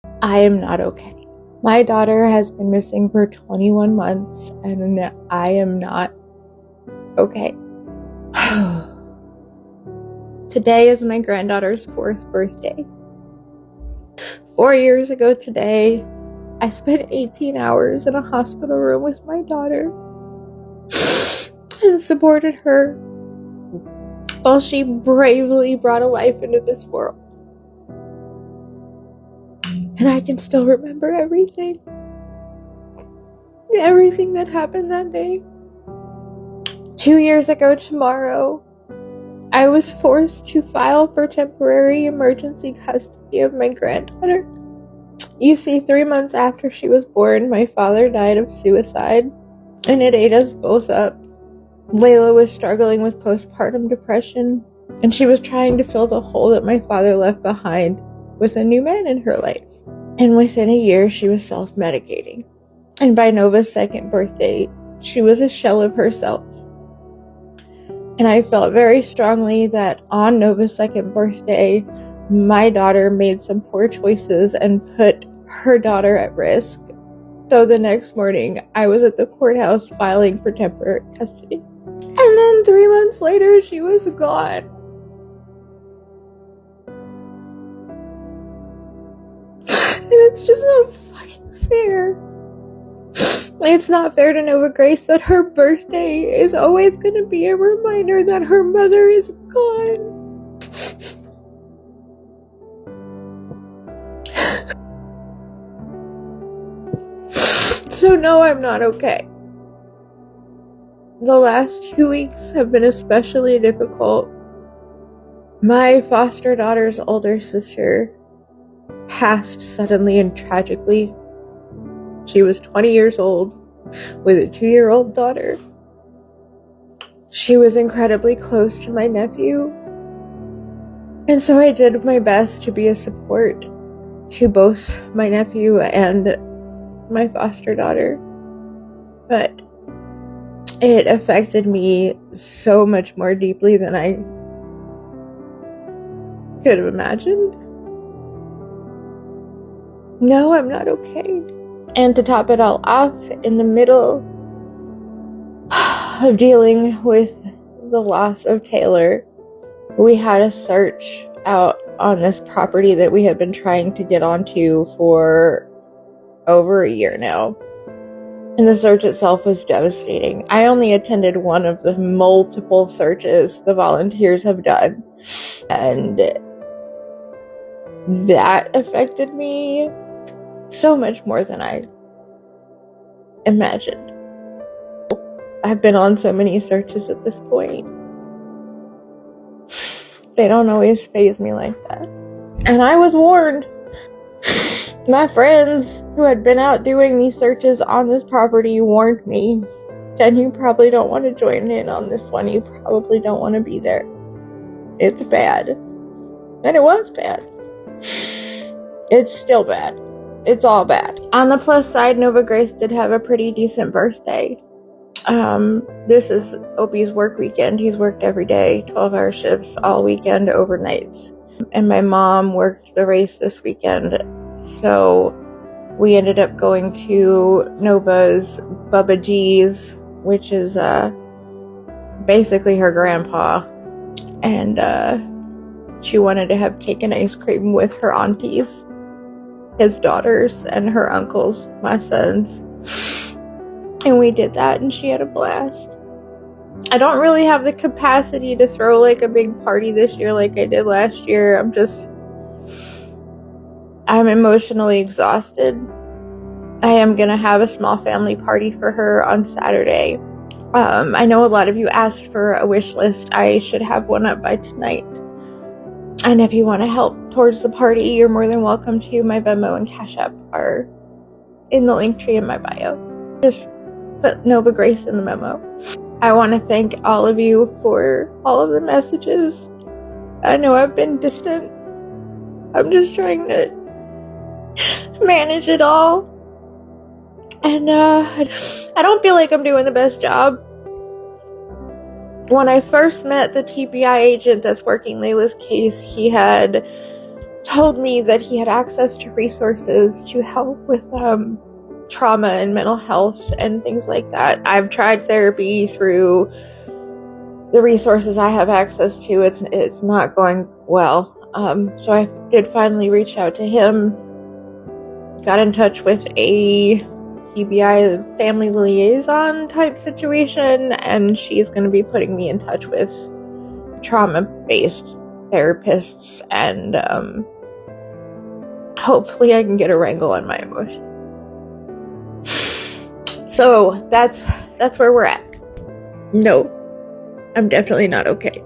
I am not okay. My daughter has been missing for 21 months and I am not okay. Today is my granddaughter's 4th birthday. 4 years ago today, I spent 18 hours in a hospital room with my daughter and supported her while she bravely brought a life into this world. And I can still remember everything that happened that day. 2 years ago tomorrow, I was forced to file for temporary emergency custody of my granddaughter. You see, 3 months after she was born, my father died of suicide, and it ate us both up. Layla was struggling with postpartum depression, and she was trying to fill the hole that my father left behind with a new man in her life. And within a year, she was self-medicating. And by Nova's 2nd birthday, she was a shell of herself. And I felt very strongly that on Nova's 2nd birthday, my daughter made some poor choices and put her daughter at risk. So the next morning, I was at the courthouse filing for temporary custody. And then 3 months later, she was gone. And it's just not fucking fair. It's not fair to Nova Grace that her birthday is always going to be a reminder that her mother is gone. So no, I'm not okay. The last 2 weeks have been especially difficult. My foster daughter's older sister passed suddenly and tragically. She was 20 years old with a 2-year-old daughter. She was incredibly close to my nephew, and so I did my best to be a support to both my nephew and my foster daughter. But it affected me so much more deeply than I could have imagined. No, I'm not okay. And to top it all off, in the middle of dealing with the loss of Taylor, we had a search out on this property that we had been trying to get onto for over a year now. And the search itself was devastating. I only attended one of the multiple searches the volunteers have done. And that affected me so much more than I imagined. I've been on so many searches at this point. They don't always faze me like that. And I was warned. My friends who had been out doing these searches on this property warned me. And you probably don't want to join in on this one. You probably don't want to be there. It's bad. And it was bad. It's still bad. It's all bad. On the plus side, Nova Grace did have a pretty decent birthday. This is Opie's work weekend. He's worked every day, 12-hour shifts, all weekend, overnights. And my mom worked the race this weekend. So we ended up going to Nova's Bubba G's, which is basically her grandpa. And she wanted to have cake and ice cream with her aunties, his daughters, and her uncles, my sons. And we did that, and she had a blast. I don't really have the capacity to throw like a big party this year like I did last year. I'm emotionally exhausted. I am gonna have a small family party for her on Saturday. I know a lot of you asked for a wish list. I should have one up by tonight. And if you want to help towards the party, you're more than welcome to. My Venmo and Cash App are in the link tree in my bio. Just put Nova Grace in the memo. I want to thank all of you for all of the messages. I know I've been distant. I'm just trying to manage it all. And I don't feel like I'm doing the best job. When I first met the TBI agent that's working Layla's case, he had told me that he had access to resources to help with trauma and mental health and things like that. I've tried therapy through the resources I have access to. It's not going well. So I did finally reach out to him, got in touch with a TBI family liaison type situation, and she's going to be putting me in touch with trauma-based therapists, and hopefully I can get a wrangle on my emotions. So that's where we're at. No, I'm definitely not okay.